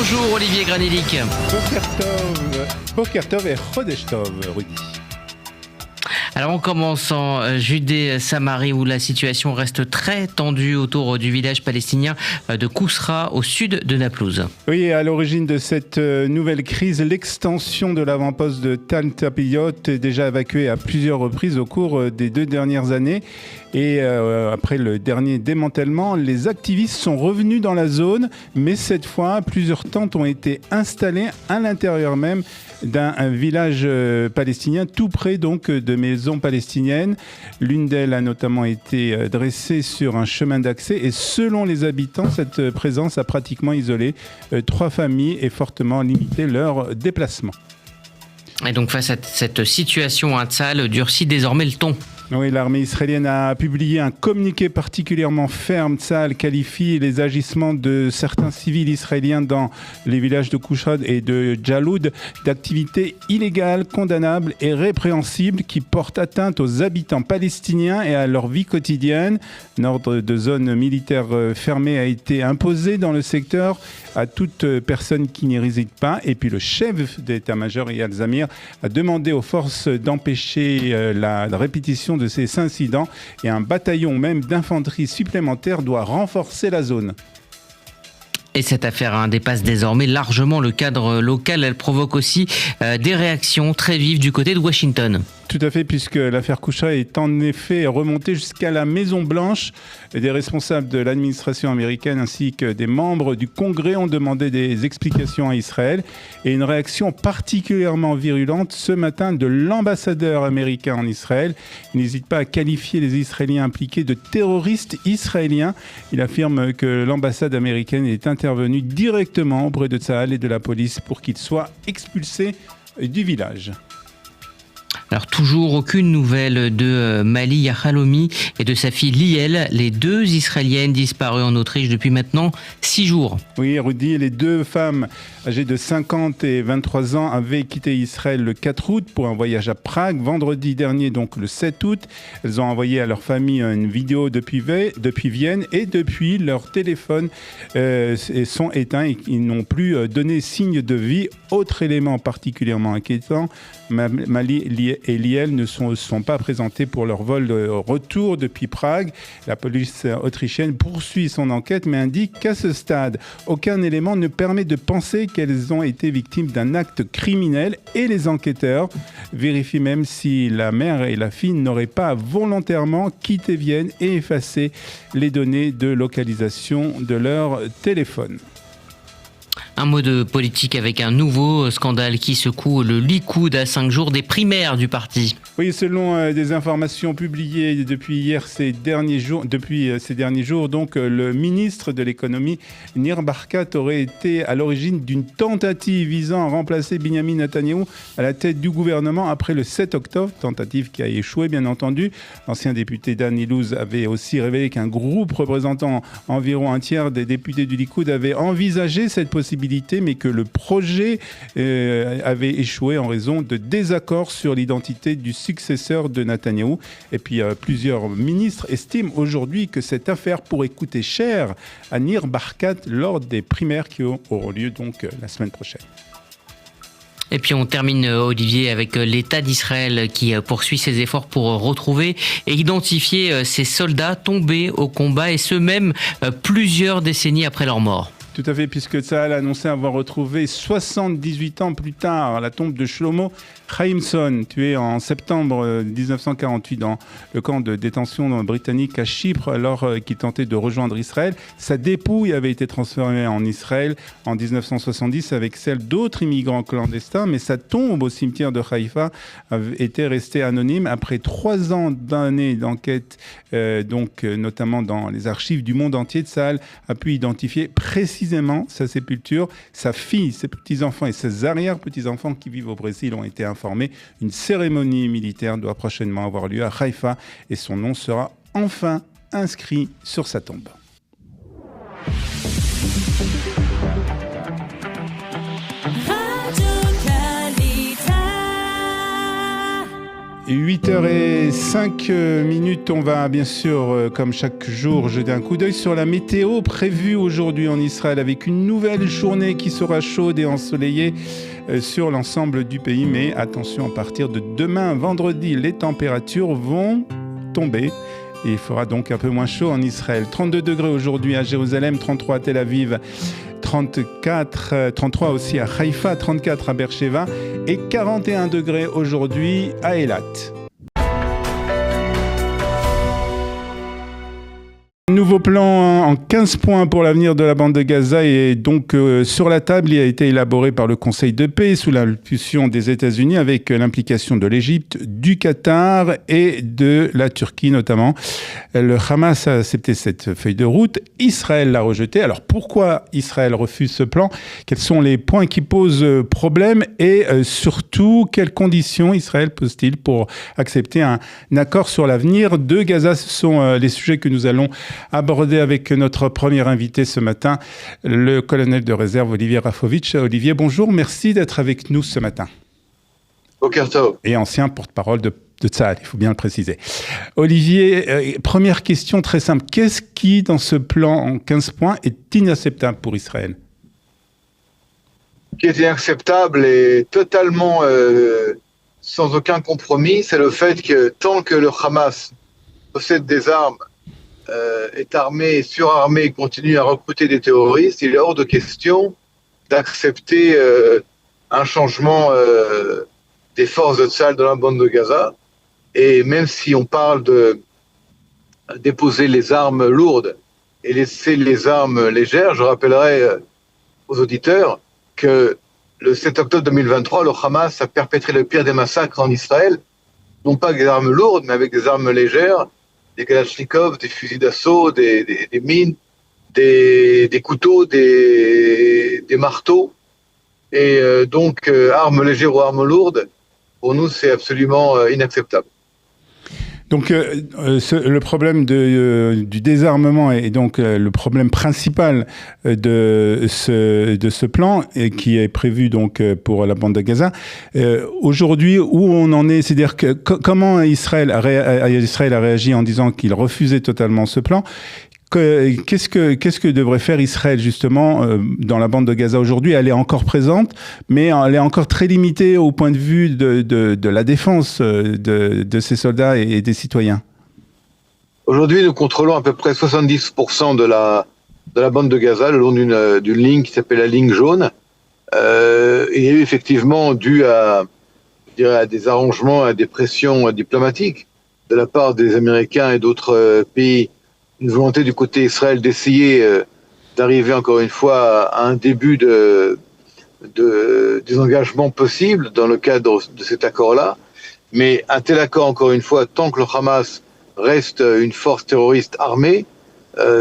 Bonjour Olivier Granilic. Boker Tov et Chodesh Tov, Rudy. Alors on commence en Judée-Samarie où la situation reste très tendue autour du village palestinien de Kousra au sud de Naplouse. Oui, à l'origine de cette nouvelle crise, l'extension de l'avant-poste de Tal Tapiyot est déjà évacuée à plusieurs reprises au cours des 2 dernières années. Et après le dernier démantèlement, les activistes sont revenus dans la zone, mais cette fois, plusieurs tentes ont été installées à l'intérieur même d'un village palestinien, tout près donc de maisons palestiniennes. L'une d'elles a notamment été dressée sur un chemin d'accès et selon les habitants, cette présence a pratiquement isolé 3 familles et fortement limité leur déplacement. Et donc face à cette situation, Tzahal durcit désormais le ton. Oui, l'armée israélienne a publié un communiqué particulièrement ferme. Tzahal qualifie les agissements de certains civils israéliens dans les villages de Kousra et de Jaloud d'activités illégales, condamnables et répréhensibles qui portent atteinte aux habitants palestiniens et à leur vie quotidienne. Un ordre de zone militaire fermée a été imposé dans le secteur à toute personne qui n'y réside pas. Et puis le chef d'état-major, Eyal Zamir, a demandé aux forces d'empêcher la répétition de ces incidents et un bataillon même d'infanterie supplémentaire doit renforcer la zone. Et cette affaire dépasse désormais largement le cadre local. Elle provoque aussi des réactions très vives du côté de Washington. Tout à fait, puisque l'affaire Kousra est en effet remontée jusqu'à la Maison-Blanche. Des responsables de l'administration américaine ainsi que des membres du Congrès ont demandé des explications à Israël. Et une réaction particulièrement virulente ce matin de l'ambassadeur américain en Israël. Il n'hésite pas à qualifier les Israéliens impliqués de terroristes israéliens. Il affirme que l'ambassade américaine est intervenue directement auprès de Tzahal et de la police pour qu'ils soient expulsés du village. Alors toujours aucune nouvelle de Mali Yahalomi et de sa fille Liel, les 2 Israéliennes disparues en Autriche depuis maintenant 6 jours. Oui, Rudy, les 2 femmes âgées de 50 et 23 ans avaient quitté Israël le 4 août pour un voyage à Prague. Vendredi dernier, donc le 7 août, elles ont envoyé à leur famille une vidéo depuis Vienne et depuis leur téléphone sont éteints et ils n'ont plus donné signe de vie. Autre élément particulièrement inquiétant, Mali et Liel ne sont pas présentés pour leur vol de retour depuis Prague. La police autrichienne poursuit son enquête mais indique qu'à ce stade, aucun élément ne permet de penser qu'elles ont été victimes d'un acte criminel et les enquêteurs vérifient même si la mère et la fille n'auraient pas volontairement quitté Vienne et effacé les données de localisation de leur téléphone. Un mot de politique avec un nouveau scandale qui secoue le Likoud à 5 jours des primaires du parti. Oui, selon des informations publiées depuis ces derniers jours, donc le ministre de l'économie, Nir Barkat, aurait été à l'origine d'une tentative visant à remplacer Binyamin Netanyahou à la tête du gouvernement après le 7 octobre, tentative qui a échoué bien entendu. L'ancien député Dan Ilouz avait aussi révélé qu'un groupe représentant environ un tiers des députés du Likoud avait envisagé cette possibilité, mais que le projet avait échoué en raison de désaccords sur l'identité du successeur de Netanyahou. Et puis plusieurs ministres estiment aujourd'hui que cette affaire pourrait coûter cher à Nir Barkat lors des primaires qui auront lieu donc la semaine prochaine. Et puis on termine, Olivier, avec l'État d'Israël qui poursuit ses efforts pour retrouver et identifier ces soldats tombés au combat, et ce même plusieurs décennies après leur mort. Tout à fait, puisque Tzahal a annoncé avoir retrouvé 78 ans plus tard la tombe de Shlomo Chaimson, tué en septembre 1948 dans le camp de détention britannique à Chypre alors qu'il tentait de rejoindre Israël. Sa dépouille avait été transférée en Israël en 1970 avec celle d'autres immigrants clandestins, mais sa tombe au cimetière de Haïfa était restée anonyme après 3 ans d'années d'enquête, notamment dans les archives du monde entier. Tzahal a pu identifier précisément sa sépulture. Sa fille, ses petits-enfants et ses arrière-petits-enfants qui vivent au Brésil ont été informés. Une cérémonie militaire doit prochainement avoir lieu à Haïfa et son nom sera enfin inscrit sur sa tombe. 8h05, on va bien sûr, comme chaque jour, jeter un coup d'œil sur la météo prévue aujourd'hui en Israël avec une nouvelle journée qui sera chaude et ensoleillée sur l'ensemble du pays. Mais attention, à partir de demain, vendredi, les températures vont tomber. Et il fera donc un peu moins chaud en Israël. 32 degrés aujourd'hui à Jérusalem, 33 à Tel Aviv, 33 aussi à Haïfa, 34 à Beersheva et 41 degrés aujourd'hui à Eilat. Nouveau plan en 15 points pour l'avenir de la bande de Gaza est donc sur la table. Il a été élaboré par le Conseil de paix sous l'impulsion des États-Unis avec l'implication de l'Égypte, du Qatar et de la Turquie notamment. Le Hamas a accepté cette feuille de route. Israël l'a rejetée. Alors pourquoi Israël refuse ce plan ? Quels sont les points qui posent problème et surtout quelles conditions Israël pose-t-il pour accepter un accord sur l'avenir de Gaza ? Ce sont les sujets que nous allons aborder avec notre premier invité ce matin, le colonel de réserve Olivier Rafovitch. Olivier, bonjour, merci d'être avec nous ce matin. Bokertov. Et ancien porte-parole de Tsahal, il faut bien le préciser. Olivier, première question très simple. Qu'est-ce qui, dans ce plan en 15 points, est inacceptable pour Israël ? Ce qui est inacceptable et totalement sans aucun compromis, c'est le fait que tant que le Hamas possède des armes, est armé et surarmé et continue à recruter des terroristes, il est hors de question d'accepter un changement des forces de Tsahal dans la bande de Gaza. Et même si on parle de déposer les armes lourdes et laisser les armes légères, je rappellerai aux auditeurs que le 7 octobre 2023, le Hamas a perpétré le pire des massacres en Israël, non pas avec des armes lourdes, mais avec des armes légères, des kalachnikovs, des fusils d'assaut, des mines, des couteaux, des marteaux. Et donc, armes légères ou armes lourdes, pour nous, c'est absolument inacceptable. Donc, le problème du désarmement est donc le problème principal de ce plan et qui est prévu donc pour la bande de Gaza. Aujourd'hui, où on en est, c'est-à-dire que comment Israël a réagi en disant qu'il refusait totalement ce plan. Qu'est-ce que devrait faire Israël justement dans la bande de Gaza aujourd'hui ? Elle est encore présente, mais elle est encore très limitée au point de vue de la défense de ses soldats et des citoyens. Aujourd'hui, nous contrôlons à peu près 70% de la bande de Gaza le long d'une ligne qui s'appelle la ligne jaune. Il y a eu effectivement, dû à des arrangements, à des pressions diplomatiques de la part des Américains et d'autres pays, une volonté du côté Israël d'essayer d'arriver encore une fois à un début des engagements possibles dans le cadre de cet accord-là. Mais un tel accord, encore une fois, tant que le Hamas reste une force terroriste armée,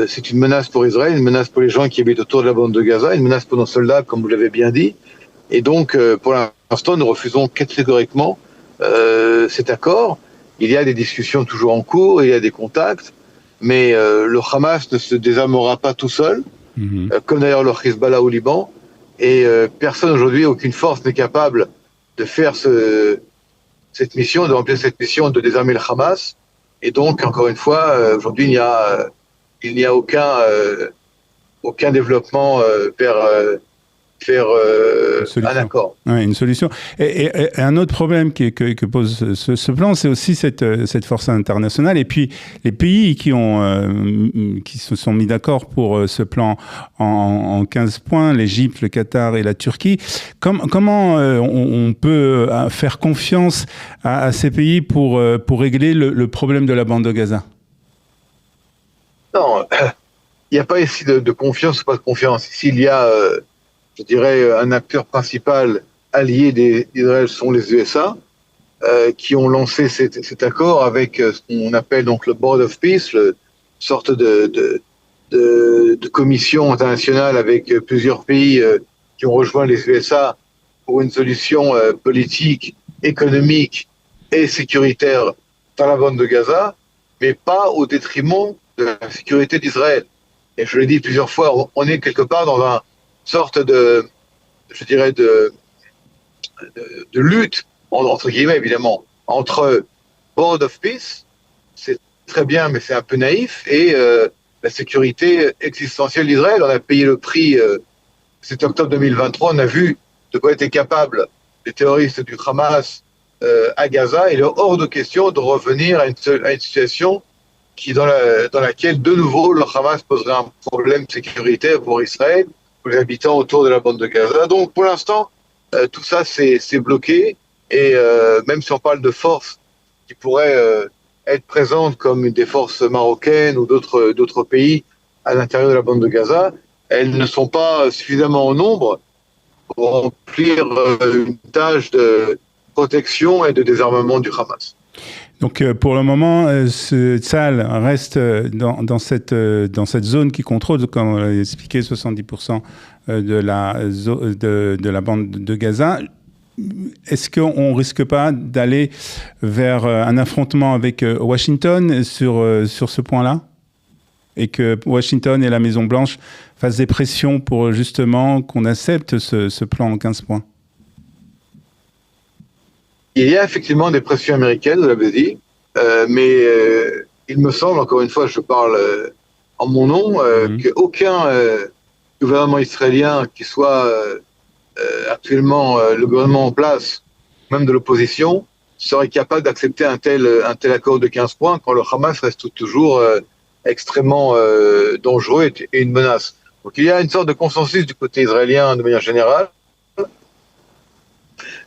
c'est une menace pour Israël, une menace pour les gens qui habitent autour de la bande de Gaza, une menace pour nos soldats, comme vous l'avez bien dit. Et donc, pour l'instant, nous refusons catégoriquement cet accord. Il y a des discussions toujours en cours, il y a des contacts. Mais le Hamas ne se désarmera pas tout seul, comme d'ailleurs le Hezbollah au Liban. Et personne aujourd'hui, aucune force n'est capable de faire cette mission, de remplir cette mission de désarmer le Hamas. Et donc, encore une fois, aujourd'hui, il n'y a aucun développement vers un accord. Oui, une solution. Et un autre problème que pose ce plan, c'est aussi cette force internationale et puis les pays qui se sont mis d'accord pour ce plan en 15 points, l'Égypte, le Qatar et la Turquie. Comment on peut faire confiance à ces pays pour régler le problème de la bande de Gaza ? Non, il n'y a pas ici de confiance ou pas de confiance. Ici, il y a... je dirais, un acteur principal allié d'Israël sont les USA, qui ont lancé cet accord avec ce qu'on appelle donc le Board of Peace, une sorte de commission internationale avec plusieurs pays qui ont rejoint les USA pour une solution politique, économique et sécuritaire dans la bande de Gaza, mais pas au détriment de la sécurité d'Israël. Et je l'ai dit plusieurs fois, on est quelque part dans un sorte de lutte, entre guillemets évidemment, entre Board of Peace, c'est très bien, mais c'est un peu naïf, et la sécurité existentielle d'Israël. On a payé le prix, 7 octobre 2023, on a vu de quoi étaient capables les terroristes du Hamas à Gaza. Il est hors de question de revenir à une situation dans laquelle, de nouveau, le Hamas poserait un problème sécuritaire pour Israël, pour les habitants autour de la bande de Gaza. Donc, pour l'instant, tout ça, c'est bloqué. Et même si on parle de forces qui pourraient être présentes comme des forces marocaines ou d'autres pays à l'intérieur de la bande de Gaza, elles ne sont pas suffisamment en nombre pour remplir une tâche de protection et de désarmement du Hamas. Donc pour le moment, Tsahal reste dans cette zone qui contrôle, comme on l'a expliqué, 70% de la bande de Gaza. Est-ce qu'on ne risque pas d'aller vers un affrontement avec Washington sur ce point-là ? Et que Washington et la Maison-Blanche fassent des pressions pour justement qu'on accepte ce plan en 15 points ? Il y a effectivement des pressions américaines, vous l'avez dit, mais il me semble, encore une fois, je parle en mon nom, qu'aucun gouvernement israélien qui soit actuellement le gouvernement en place, même de l'opposition, serait capable d'accepter un tel accord de 15 points quand le Hamas reste toujours extrêmement dangereux et une menace. Donc il y a une sorte de consensus du côté israélien de manière générale.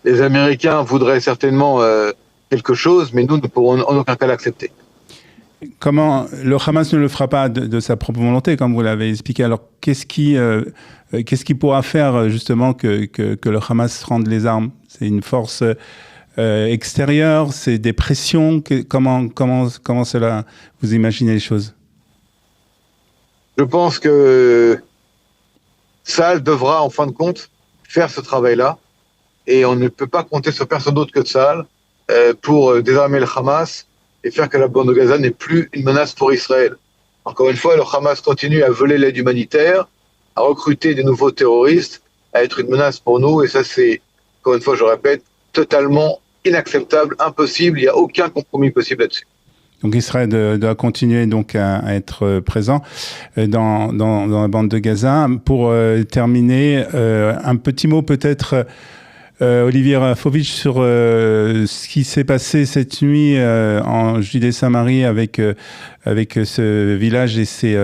Les Américains voudraient certainement quelque chose, mais nous ne pourrons en aucun cas l'accepter. Comment le Hamas ne le fera pas de sa propre volonté, comme vous l'avez expliqué. Alors, qu'est-ce qui pourra faire justement que le Hamas rende les armes ? C'est une force extérieure, c'est des pressions. Comment cela vous imaginez les choses ? Je pense que Tsahal devra, en fin de compte, faire ce travail-là. Et on ne peut pas compter sur personne d'autre que Tsahal pour désarmer le Hamas et faire que la bande de Gaza n'est plus une menace pour Israël. Encore une fois, le Hamas continue à voler l'aide humanitaire, à recruter des nouveaux terroristes, à être une menace pour nous. Et ça, c'est, encore une fois, je répète, totalement inacceptable, impossible. Il n'y a aucun compromis possible là-dessus. Donc Israël doit continuer donc à être présent dans la bande de Gaza. Pour terminer, un petit mot peut-être, Olivier Rafovitch, sur ce qui s'est passé cette nuit en Judée-Samarie avec ce village et ces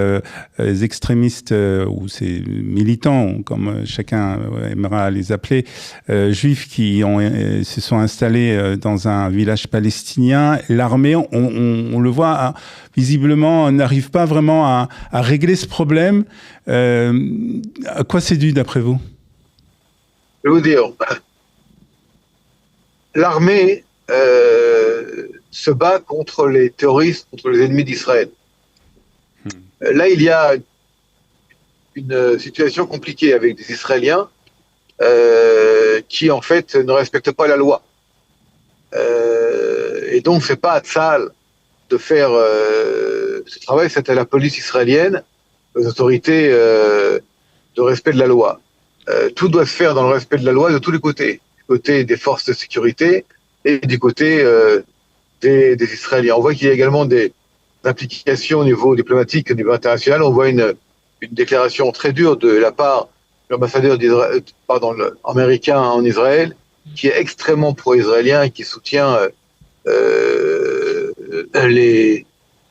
extrémistes ou ces militants, comme chacun aimera les appeler, juifs qui se sont installés dans un village palestinien. L'armée, on le voit, visiblement n'arrive pas vraiment à régler ce problème. À quoi c'est dû d'après vous ? Je vais vous dire, l'armée se bat contre les terroristes, contre les ennemis d'Israël. Là, il y a une situation compliquée avec des Israéliens qui, en fait, ne respectent pas la loi. Et donc, c'est pas à Tsahal de faire ce travail, c'est à la police israélienne, aux autorités de respect de la loi. Tout doit se faire dans le respect de la loi de tous les côtés. Du côté des forces de sécurité et du côté des Israéliens. On voit qu'il y a également des implications au niveau diplomatique, au niveau international. On voit une déclaration très dure de la part de l'ambassadeur américain en Israël, qui est extrêmement pro-israélien et qui soutient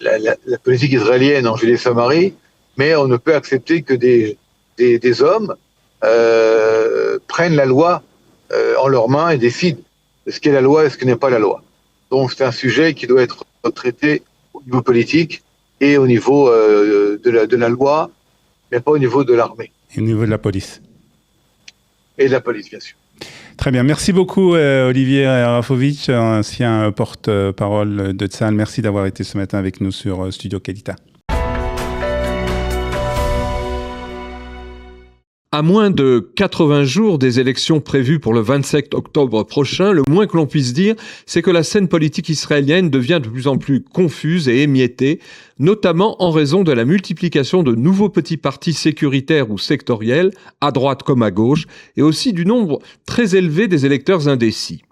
la politique israélienne en Judée-Samarie. Mais on ne peut accepter que des hommes prennent la loi en leurs mains et décident de ce qu'est la loi et ce qui n'est pas la loi. Donc c'est un sujet qui doit être traité au niveau politique et au niveau de la loi, mais pas au niveau de l'armée. Et au niveau de la police. Et de la police, bien sûr. Très bien. Merci beaucoup, Olivier Rafovitch, ancien porte-parole de Tsahal. Merci d'avoir été ce matin avec nous sur Studio Kelita. À moins de 80 jours des élections prévues pour le 27 octobre prochain, le moins que l'on puisse dire, c'est que la scène politique israélienne devient de plus en plus confuse et émiettée, notamment en raison de la multiplication de nouveaux petits partis sécuritaires ou sectoriels, à droite comme à gauche, et aussi du nombre très élevé des électeurs indécis.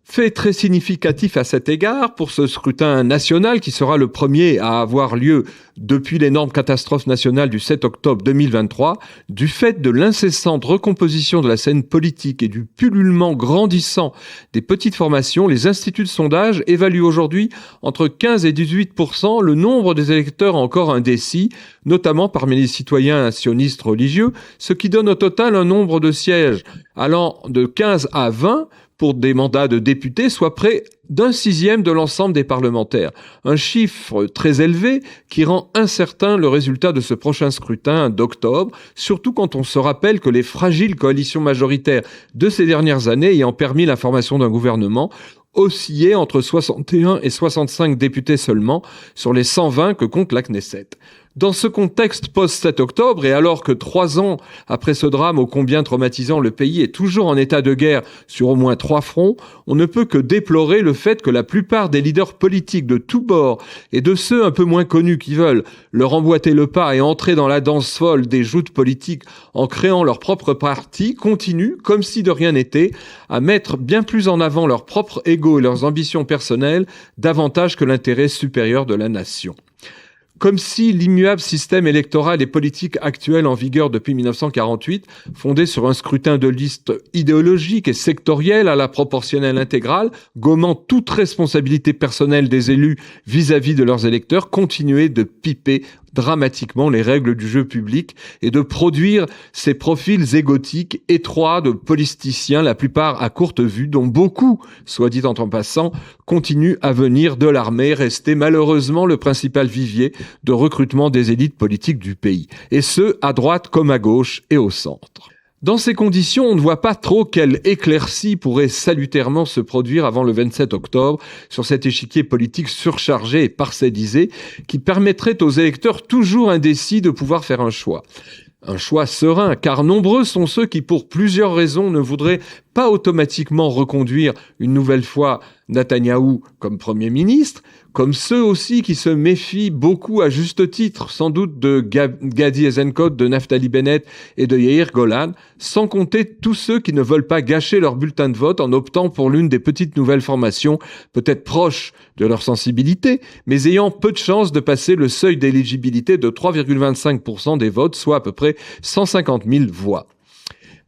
Fait très significatif à cet égard pour ce scrutin national qui sera le premier à avoir lieu depuis l'énorme catastrophe nationale du 7 octobre 2023, du fait de l'incessante recomposition de la scène politique et du pullulement grandissant des petites formations, les instituts de sondage évaluent aujourd'hui entre 15 et 18% le nombre des électeurs encore indécis, notamment parmi les citoyens sionistes religieux, ce qui donne au total un nombre de sièges allant de 15 à 20 pour des mandats de députés, soit près d'un sixième de l'ensemble des parlementaires. Un chiffre très élevé qui rend incertain le résultat de ce prochain scrutin d'octobre, surtout quand on se rappelle que les fragiles coalitions majoritaires de ces dernières années ayant permis la formation d'un gouvernement oscillaient entre 61 et 65 députés seulement sur les 120 que compte la Knesset. Dans ce contexte post-7 octobre, et alors que 3 ans après ce drame ô combien traumatisant, le pays est toujours en état de guerre sur au moins 3 fronts, on ne peut que déplorer le fait que la plupart des leaders politiques de tous bords et de ceux un peu moins connus qui veulent leur emboîter le pas et entrer dans la danse folle des joutes politiques en créant leur propre parti continuent, comme si de rien n'était, à mettre bien plus en avant leur propre ego et leurs ambitions personnelles davantage que l'intérêt supérieur de la nation. Comme si l'immuable système électoral et politique actuel en vigueur depuis 1948, fondé sur un scrutin de liste idéologique et sectoriel à la proportionnelle intégrale, gommant toute responsabilité personnelle des élus vis-à-vis de leurs électeurs, continuait de piper dramatiquement les règles du jeu public et de produire ces profils égotiques, étroits de politiciens, la plupart à courte vue, dont beaucoup, soit dit en passant, continuent à venir de l'armée, resté malheureusement le principal vivier de recrutement des élites politiques du pays. Et ce, à droite comme à gauche et au centre. Dans ces conditions, on ne voit pas trop quelle éclaircie pourrait salutairement se produire avant le 27 octobre sur cet échiquier politique surchargé et parcellisé qui permettrait aux électeurs toujours indécis de pouvoir faire un choix. Un choix serein, car nombreux sont ceux qui, pour plusieurs raisons, ne voudraient pas automatiquement reconduire une nouvelle fois Netanyahou comme Premier ministre, comme ceux aussi qui se méfient beaucoup à juste titre, sans doute de Gadi Eisenkot, de Naftali Bennett et de Yair Golan, sans compter tous ceux qui ne veulent pas gâcher leur bulletin de vote en optant pour l'une des petites nouvelles formations, peut-être proches de leur sensibilité, mais ayant peu de chances de passer le seuil d'éligibilité de 3,25% des votes, soit à peu près 150 000 voix.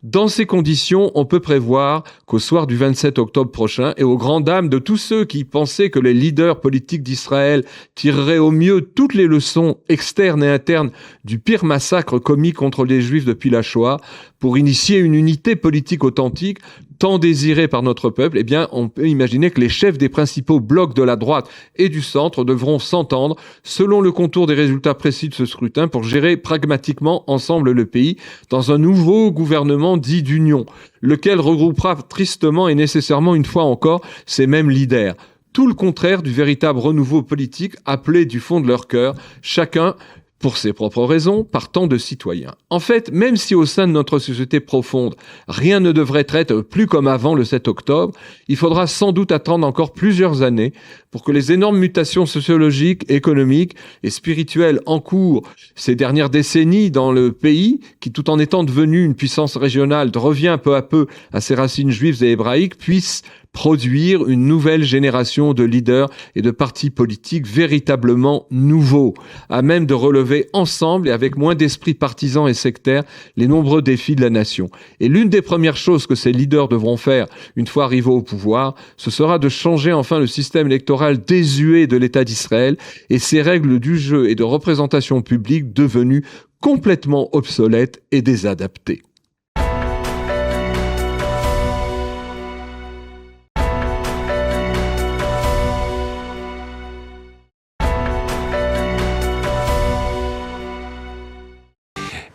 Dans ces conditions, on peut prévoir qu'au soir du 27 octobre prochain, et aux grandes dames de tous ceux qui pensaient que les leaders politiques d'Israël tireraient au mieux toutes les leçons externes et internes du pire massacre commis contre les Juifs depuis la Shoah, pour initier une unité politique authentique, tant désirée par notre peuple, eh bien, on peut imaginer que les chefs des principaux blocs de la droite et du centre devront s'entendre selon le contour des résultats précis de ce scrutin pour gérer pragmatiquement ensemble le pays dans un nouveau gouvernement dit d'union, lequel regroupera tristement et nécessairement une fois encore ces mêmes leaders. Tout le contraire du véritable renouveau politique appelé du fond de leur cœur, chacun pour ses propres raisons, par tant de citoyens. En fait, même si au sein de notre société profonde, rien ne devrait être plus comme avant le 7 octobre, il faudra sans doute attendre encore plusieurs années pour que les énormes mutations sociologiques, économiques et spirituelles en cours ces dernières décennies dans le pays, qui tout en étant devenu une puissance régionale revient peu à peu à ses racines juives et hébraïques, puissent produire une nouvelle génération de leaders et de partis politiques véritablement nouveaux, à même de relever ensemble et avec moins d'esprit partisan et sectaire les nombreux défis de la nation. Et l'une des premières choses que ces leaders devront faire une fois arrivés au pouvoir, ce sera de changer enfin le système électoral désuet de l'État d'Israël et ses règles du jeu et de représentation publique devenues complètement obsolètes et désadaptées.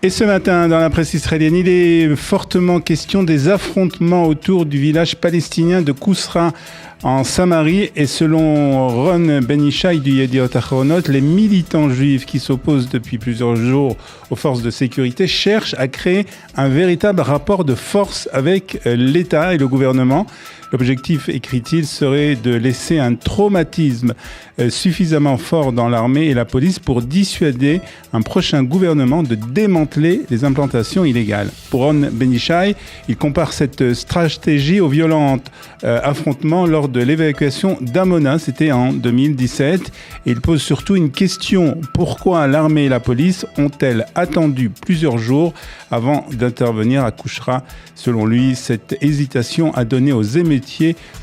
Et ce matin, dans la presse israélienne, il est fortement question des affrontements autour du village palestinien de Kousra en Samarie. Et selon Ron Ben-Ishai du Yediot Ahronot, les militants juifs qui s'opposent depuis plusieurs jours aux forces de sécurité cherchent à créer un véritable rapport de force avec l'État et le gouvernement. L'objectif, écrit-il, serait de laisser un traumatisme suffisamment fort dans l'armée et la police pour dissuader un prochain gouvernement de démanteler les implantations illégales. Pour Ron Ben-Ishai, il compare cette stratégie aux violents affrontements lors de l'évacuation d'Amona, c'était en 2017. Et il pose surtout une question: pourquoi l'armée et la police ont-elles attendu plusieurs jours avant d'intervenir? Accouchera, selon lui, cette hésitation a donné aux émeutiers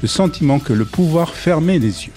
le sentiment que le pouvoir fermait les yeux.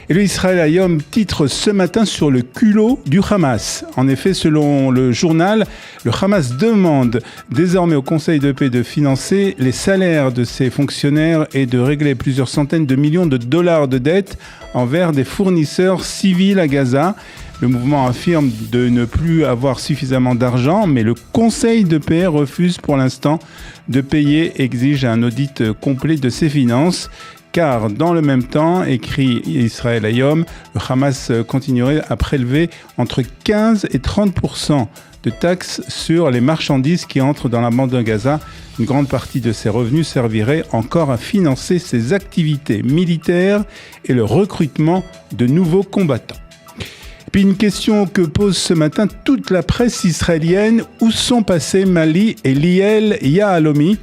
Et le Israël Hayom titre ce matin sur le culot du Hamas. En effet, selon le journal, le Hamas demande désormais au Conseil de paix de financer les salaires de ses fonctionnaires et de régler plusieurs centaines de millions de dollars de dettes envers des fournisseurs civils à Gaza. Le mouvement affirme de ne plus avoir suffisamment d'argent, mais le Conseil de paix refuse pour l'instant de payer, exige un audit complet de ses finances. Car dans le même temps, écrit Israël Hayom, le Hamas continuerait à prélever entre 15 et 30% de taxes sur les marchandises qui entrent dans la bande de Gaza. Une grande partie de ces revenus servirait encore à financer ses activités militaires et le recrutement de nouveaux combattants. Puis une question que pose ce matin toute la presse israélienne: où sont passés Mali et Liel Yahalomi?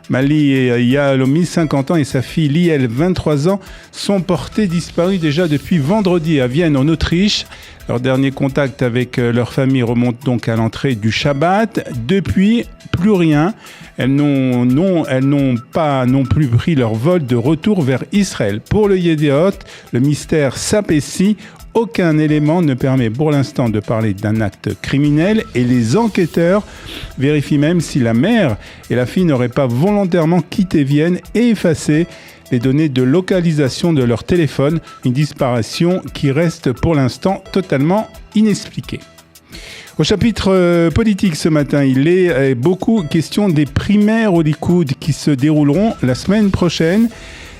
Mali Yahalomi, 50 ans, et sa fille Liel, 23 ans, sont portés disparus déjà depuis vendredi à Vienne, en Autriche. Leur dernier contact avec leur famille remonte donc à l'entrée du Shabbat. Depuis, plus rien. Elles n'ont pas non plus pris leur vol de retour vers Israël. Pour le Yediot, le mystère s'apaissit. Aucun élément ne permet pour l'instant de parler d'un acte criminel et les enquêteurs vérifient même si la mère et la fille n'auraient pas volontairement quitté Vienne et effacé les données de localisation de leur téléphone, une disparition qui reste pour l'instant totalement inexpliquée. Au chapitre politique ce matin, il est beaucoup question des primaires au Likoud qui se dérouleront la semaine prochaine.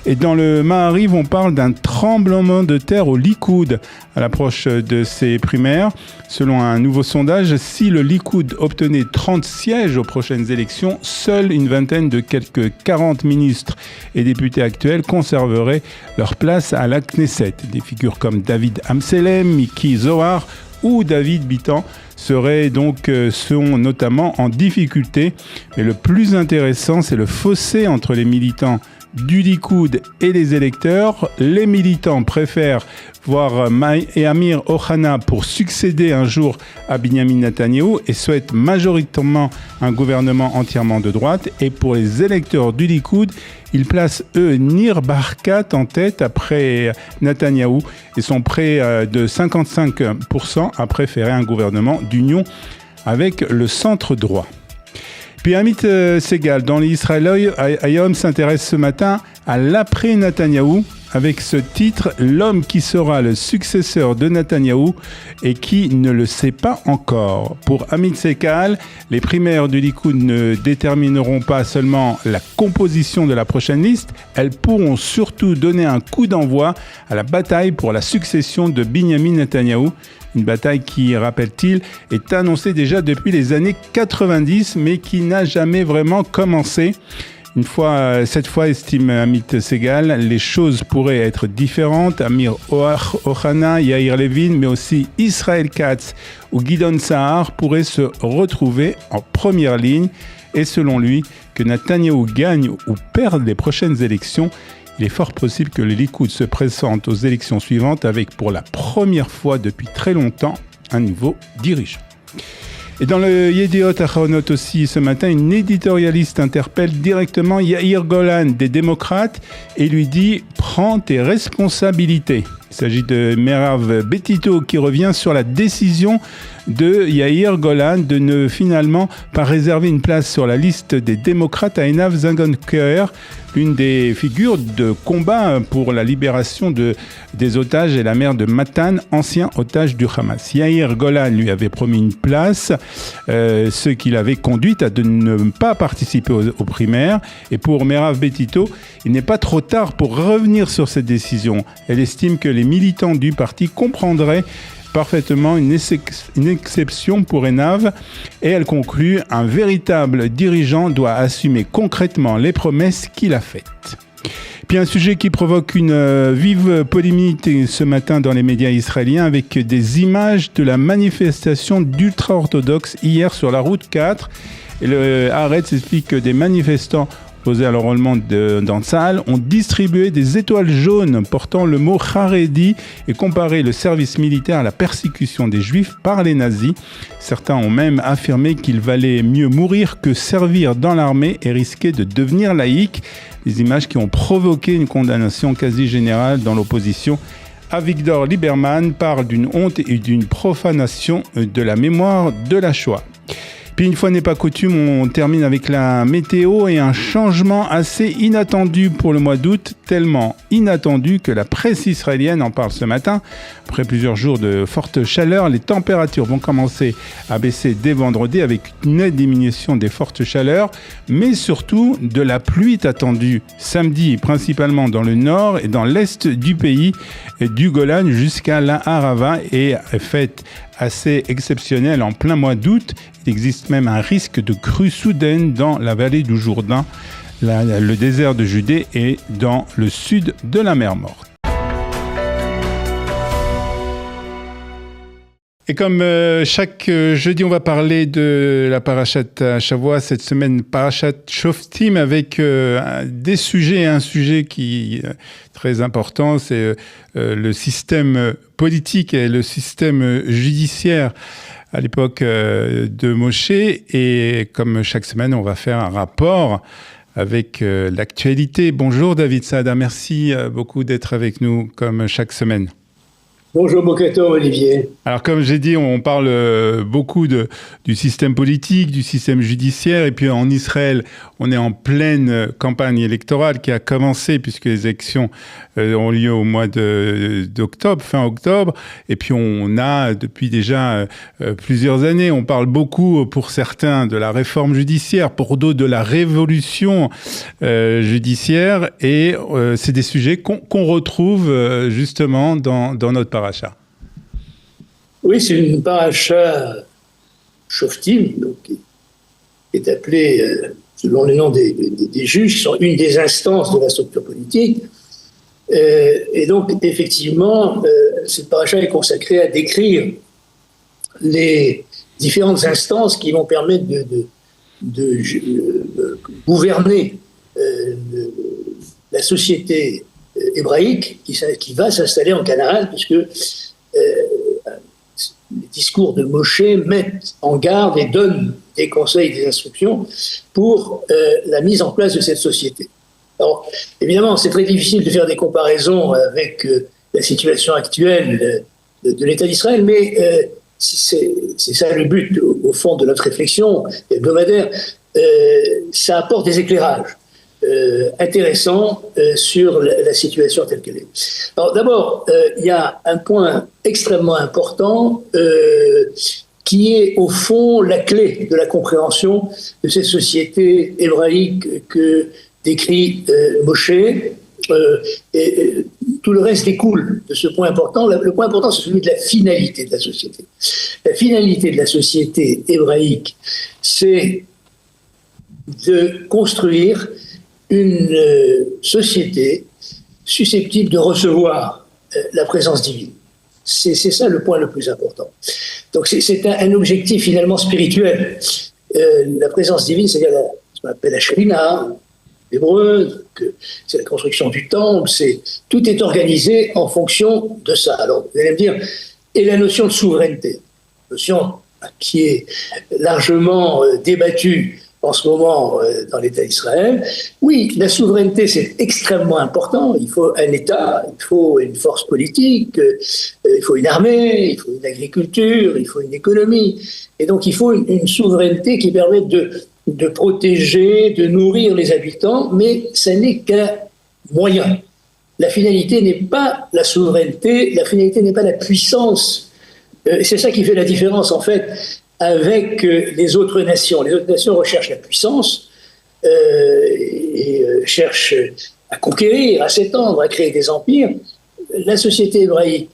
Et dans le Maariv, on parle d'un tremblement de terre au Likoud à l'approche de ces primaires. Selon un nouveau sondage, si le Likoud obtenait 30 sièges aux prochaines élections, seule une vingtaine de quelques 40 ministres et députés actuels conserveraient leur place à la Knesset. Des figures comme David Amselem, Miki Zohar ou David Bitan sont notamment en difficulté. Mais le plus intéressant, c'est le fossé entre les militants du Likoud et les électeurs. Les militants préfèrent voir Amir Ohana pour succéder un jour à Binyamin Netanyahou et souhaitent majoritairement un gouvernement entièrement de droite. Et pour les électeurs du Likoud, ils placent Nir Barkat en tête après Netanyahou et sont près de 55% à préférer un gouvernement d'union avec le centre droit. Puis Amit Segal, dans l'Israël Hayom, s'intéresse ce matin à l'après-Netanyahou avec ce titre « L'homme qui sera le successeur de Netanyahou et qui ne le sait pas encore ». Pour Amit Segal, les primaires du Likoud ne détermineront pas seulement la composition de la prochaine liste, elles pourront surtout donner un coup d'envoi à la bataille pour la succession de Binyamin Netanyahou. Une bataille qui, rappelle-t-il, est annoncée déjà depuis les années 90, mais qui n'a jamais vraiment commencé. Cette fois, estime Amit Segal, les choses pourraient être différentes. Amir Ohana, Yair Levin, mais aussi Israël Katz ou Gidon Sa'ar pourraient se retrouver en première ligne. Et selon lui, que Netanyahou gagne ou perde les prochaines élections, il est fort possible que le Likoud se présente aux élections suivantes avec, pour la première fois depuis très longtemps, un nouveau dirigeant. Et dans le Yediot Ahronot aussi, ce matin, une éditorialiste interpelle directement Yair Golan des démocrates et lui dit « Prends tes responsabilités ». Il s'agit de Merav Betito qui revient sur la décision de Yair Golan de ne finalement pas réserver une place sur la liste des démocrates à Einav Zingonkher, l'une des figures de combat pour la libération des otages et la mère de Matan, ancien otage du Hamas. Yair Golan lui avait promis une place, ce qui l'avait conduite à de ne pas participer aux primaires. Et pour Merav Betito, il n'est pas trop tard pour revenir sur cette décision. Elle estime que les militants du parti comprendraient parfaitement une exception pour Einav, et elle conclut: un véritable dirigeant doit assumer concrètement les promesses qu'il a faites. Puis un sujet qui provoque une vive polémique ce matin dans les médias israéliens, avec des images de la manifestation d'ultra-orthodoxes hier sur la route 4. Et le Haaretz explique que des manifestants opposés à l'enrôlement dans Tsahal ont distribué des étoiles jaunes portant le mot Haredi et comparé le service militaire à la persécution des Juifs par les nazis. Certains ont même affirmé qu'il valait mieux mourir que servir dans l'armée et risquer de devenir laïque. Des images qui ont provoqué une condamnation quasi générale dans l'opposition. Avigdor Lieberman parle d'une honte et d'une profanation de la mémoire de la Shoah. Puis une fois n'est pas coutume, on termine avec la météo et un changement assez inattendu pour le mois d'août, tellement inattendu que la presse israélienne en parle ce matin. Après plusieurs jours de forte chaleur, les températures vont commencer à baisser dès vendredi avec une nette diminution des fortes chaleurs, mais surtout de la pluie attendue samedi, principalement dans le nord et dans l'est du pays, du Golan jusqu'à la Harava, et fête assez exceptionnelle en plein mois d'août. Il existe même un risque de crue soudaine dans la vallée du Jourdain, le désert de Judée et dans le sud de la mer Morte. Et comme chaque jeudi, on va parler de la Parashat Shavua, cette semaine Parashat Shoftim, avec des sujets, un sujet qui est très important, c'est le système politique et le système judiciaire à l'époque de Moshe. Et comme chaque semaine, on va faire un rapport avec l'actualité. Bonjour David Saada, merci beaucoup d'être avec nous comme chaque semaine. Bonjour Bokato, Olivier. Alors comme j'ai dit, on parle beaucoup du système politique, du système judiciaire, et puis en Israël, on est en pleine campagne électorale qui a commencé puisque les élections ont lieu au mois d'octobre, fin octobre, et puis on a depuis déjà plusieurs années, on parle beaucoup pour certains de la réforme judiciaire, pour d'autres de la révolution judiciaire, et c'est des sujets qu'on retrouve justement dans notre paracha. Oui, c'est une paracha Shoftim, donc, qui est appelée selon le nom des juges, qui sont une des instances de la structure politique. Et donc, effectivement, cette paracha est consacrée à décrire les différentes instances qui vont permettre de gouverner la société hébraïque qui va s'installer en Canaan, puisque les discours de Moshe mettent en garde et donnent des conseils, des instructions pour la mise en place de cette société. Alors, évidemment, c'est très difficile de faire des comparaisons avec la situation actuelle de l'État d'Israël, mais c'est ça le but, au fond, de notre réflexion hebdomadaire. Ça apporte des éclairages intéressants sur la situation telle qu'elle est. Alors, d'abord, il y a un point extrêmement important qui est, au fond, la clé de la compréhension de cette société hébraïque que décrit Moshe, et tout le reste découle de ce point important. Le point important, c'est celui de la finalité de la société. La finalité de la société hébraïque, c'est de construire une société susceptible de recevoir la présence divine. C'est ça le point le plus important. Donc c'est un objectif finalement spirituel. La présence divine, c'est-à-dire ce qu'on appelle la Shekhinah, hébreu, c'est la construction du temple, tout est organisé en fonction de ça. Alors, vous allez me dire, et la notion de souveraineté, notion qui est largement débattue en ce moment dans l'État d'Israël. Oui, la souveraineté, c'est extrêmement important. Il faut un État, il faut une force politique, il faut une armée, il faut une agriculture, il faut une économie. Et donc, il faut une souveraineté qui permette de protéger, de nourrir les habitants, mais ça n'est qu'un moyen. La finalité n'est pas la souveraineté, la finalité n'est pas la puissance. C'est ça qui fait la différence, en fait, avec les autres nations. Les autres nations recherchent la puissance et cherchent à conquérir, à s'étendre, à créer des empires. La société hébraïque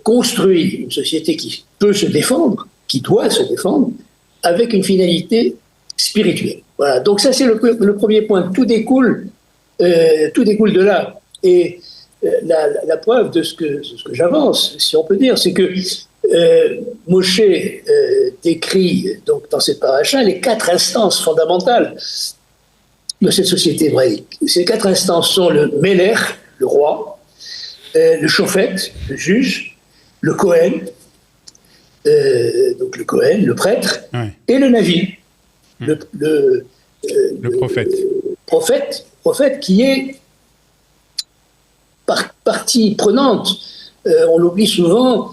construit une société qui peut se défendre, qui doit se défendre, avec une finalité spirituelle. Voilà. Donc ça, c'est le premier point. Tout découle de là. Et la preuve de ce que j'avance, si on peut dire, c'est que Moshe décrit donc dans cette paracha les 4 instances fondamentales de cette société hébraïque. Ces 4 instances sont le Melech, le roi, le Shofet, le juge, le Kohen, donc le Kohen, le prêtre, ouais. Et le Navi, le prophète. Prophète qui est partie prenante, on l'oublie souvent,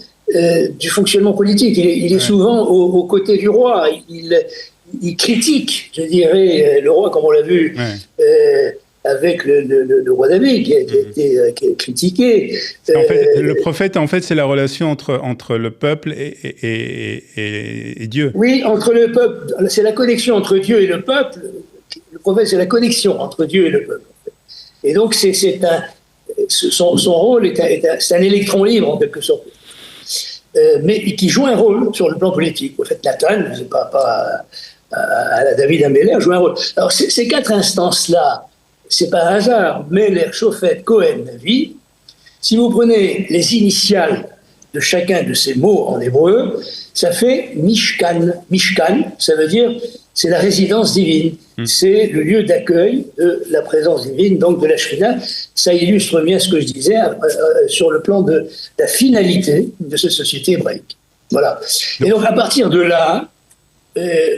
du fonctionnement politique. Il est souvent aux côtés du roi. Il critique, je dirais, le roi, comme on l'a vu avec le roi David, qui a été critiqué. En fait, le prophète, en fait, c'est la relation entre le peuple et Dieu. Oui, entre le peuple. C'est la connexion entre Dieu et le peuple. Le prophète, c'est la connexion entre Dieu et le peuple. Et donc, son rôle c'est un électron libre, en quelque sorte. Mais qui joue un rôle sur le plan politique. Le prophète Nathan, c'est pas à la David Améler, joue un rôle. Alors, ces 4 instances-là, c'est pas un hasard. Melech, Shofet, Kohen, Navi. Si vous prenez les initiales de chacun de ces mots en hébreu, ça fait Mishkan. Mishkan, ça veut dire c'est la résidence divine. C'est le lieu d'accueil de la présence divine, donc de la Shrina. Ça illustre bien ce que je disais sur le plan de la finalité de cette société hébraïque. Voilà. Et donc, à partir de là,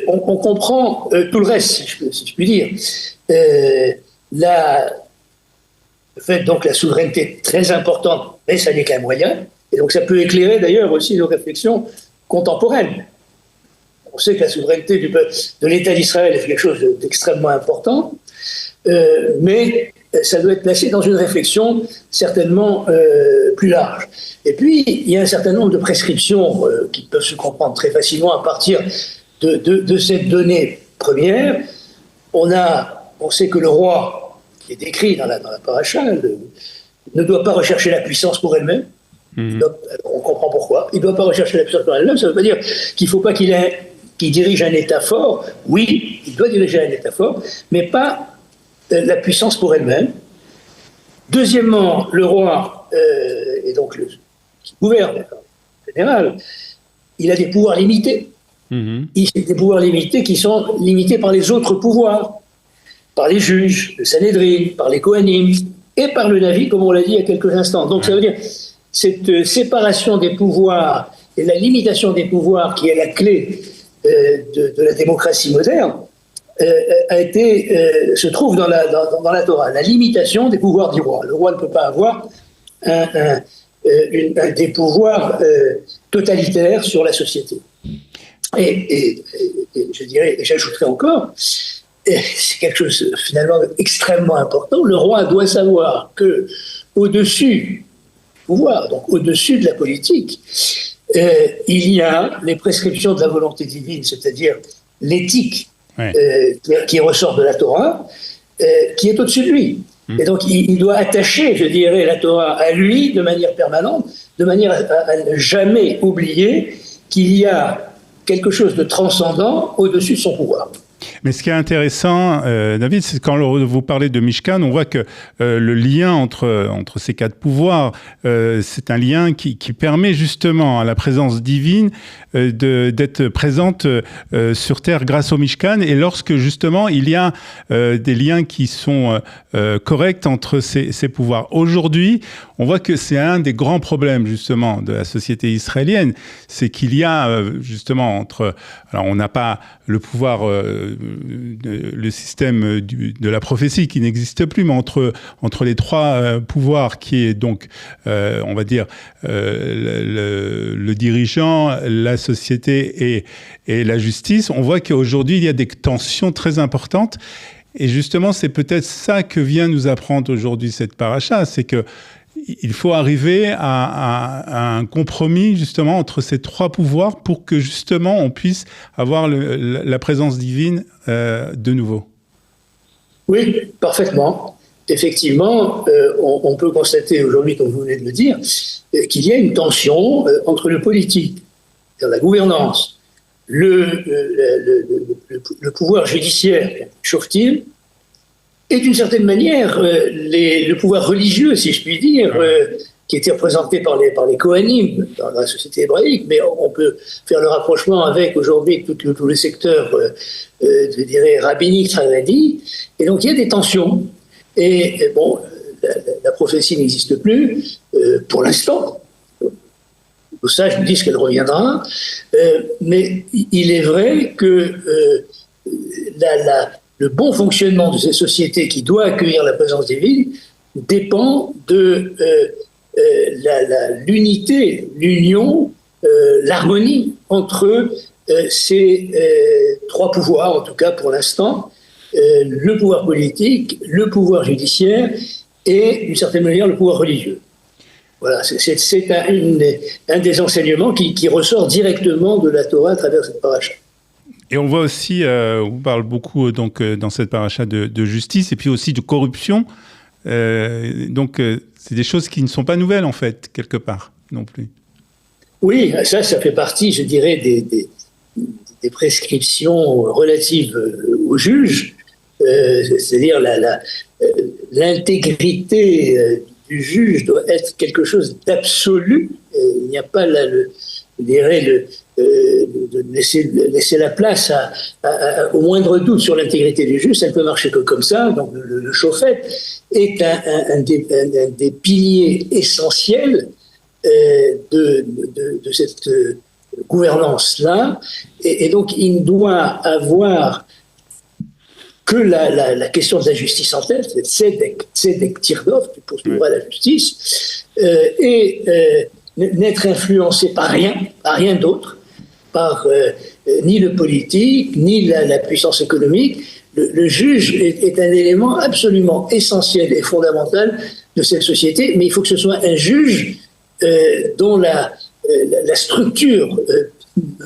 on comprend tout le reste, si je puis dire. Le fait, donc, la souveraineté est très importante, mais ça n'est qu'un moyen. Et donc, ça peut éclairer d'ailleurs aussi nos réflexions contemporaines. On sait que la souveraineté de l'État d'Israël est quelque chose d'extrêmement important, mais ça doit être placé dans une réflexion certainement plus large. Et puis, il y a un certain nombre de prescriptions qui peuvent se comprendre très facilement à partir de cette donnée première. On sait que le roi, qui est décrit dans la paracha, ne doit pas rechercher la puissance pour elle-même. On comprend pourquoi. Il ne doit pas rechercher la puissance pour elle-même. Ça ne veut pas dire qu'il ne faut pas qu'il dirige un État fort. Oui, il doit diriger un État fort, mais pas la puissance pour elle-même. Deuxièmement, le roi, et donc qui gouverne en général, il a des pouvoirs limités. Il a des pouvoirs limités qui sont limités par les autres pouvoirs, par les juges, le Sanhédrin, par les Kohanim, et par le Navi, comme on l'a dit il y a quelques instants. Donc ça veut dire cette séparation des pouvoirs et la limitation des pouvoirs qui est la clé de la démocratie moderne se trouve dans la Torah, la limitation des pouvoirs du roi. Le roi ne peut pas avoir des pouvoirs totalitaires sur la société. Et je dirais, et j'ajouterai encore, c'est quelque chose finalement extrêmement important. Le roi doit savoir que au-dessus du pouvoir, donc au-dessus de la politique, il y a les prescriptions de la volonté divine, c'est-à-dire l'éthique qui ressort de la Torah, qui est au-dessus de lui. Et donc, il doit attacher, je dirais, la Torah à lui de manière permanente, de manière à ne jamais oublier qu'il y a quelque chose de transcendant au-dessus de son pouvoir. Mais ce qui est intéressant, David, c'est quand vous parlez de Mishkan, on voit que le lien entre ces quatre pouvoirs, c'est un lien qui permet justement à la présence divine d'être présente sur terre grâce au Mishkan. Et lorsque justement il y a des liens qui sont corrects entre ces pouvoirs. Aujourd'hui, on voit que c'est un des grands problèmes justement de la société israélienne, c'est qu'il y a justement alors on n'a pas le pouvoir, le système de la prophétie qui n'existe plus, mais entre les trois pouvoirs qui est donc, on va dire, le dirigeant, la société et la justice, on voit qu'aujourd'hui il y a des tensions très importantes. Et justement, c'est peut-être ça que vient nous apprendre aujourd'hui cette paracha, c'est que il faut arriver à un compromis justement entre ces trois pouvoirs pour que justement on puisse avoir la présence divine de nouveau. Oui, parfaitement. Effectivement, on peut constater aujourd'hui, comme vous venez de le dire, qu'il y a une tension entre le politique, la gouvernance, le pouvoir judiciaire, Shoftim, et d'une certaine manière, le pouvoir religieux, si je puis dire, qui était représenté par les Kohanim dans la société hébraïque, mais on peut faire le rapprochement avec aujourd'hui tout le secteur, je dirais, rabbinique, Haredi. Et donc il y a des tensions. Et bon, la prophétie n'existe plus pour l'instant. Tout ça, je me dis qu'elle reviendra. Mais il est vrai que le bon fonctionnement de ces sociétés qui doit accueillir la présence divine dépend de l'unité, l'union, l'harmonie entre ces trois pouvoirs, en tout cas pour l'instant, le pouvoir politique, le pouvoir judiciaire et, d'une certaine manière, le pouvoir religieux. Voilà, c'est un des enseignements qui ressort directement de la Torah à travers cette paracha. Et on voit aussi, on parle beaucoup donc dans cette paracha de justice et puis aussi de corruption. Donc c'est des choses qui ne sont pas nouvelles en fait, quelque part, non plus. Oui, ça fait partie, je dirais, des prescriptions relatives aux juges, c'est-à-dire l'intégrité du juge doit être quelque chose d'absolu. Il n'y a pas de laisser la place au moindre doute sur l'intégrité du juge, ça ne peut marcher que comme ça. Donc le shofet est un des piliers essentiels de cette gouvernance-là, et donc il doit avoir que la question de la justice en tête, c'est tzedek tirdov, qui poursuivra la justice, et n'être influencé par rien d'autre, par ni le politique, ni la puissance économique. Le juge est un élément absolument essentiel et fondamental de cette société, mais il faut que ce soit un juge dont la structure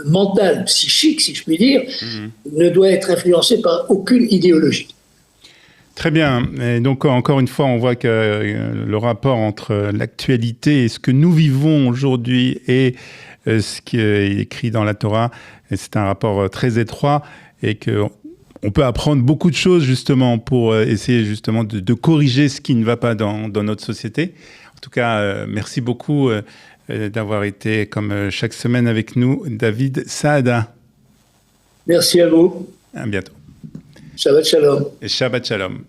mentale, psychique, si je puis dire, ne doit être influencée par aucune idéologie. Très bien. Et donc, encore une fois, on voit que le rapport entre l'actualité et ce que nous vivons aujourd'hui et ce qui est écrit dans la Torah, c'est un rapport très étroit et qu'on peut apprendre beaucoup de choses justement pour essayer justement de corriger ce qui ne va pas dans notre société. En tout cas, merci beaucoup d'avoir été, comme chaque semaine avec nous, David Saada. Merci à vous. À bientôt. Shabbat shalom. Et Shabbat shalom.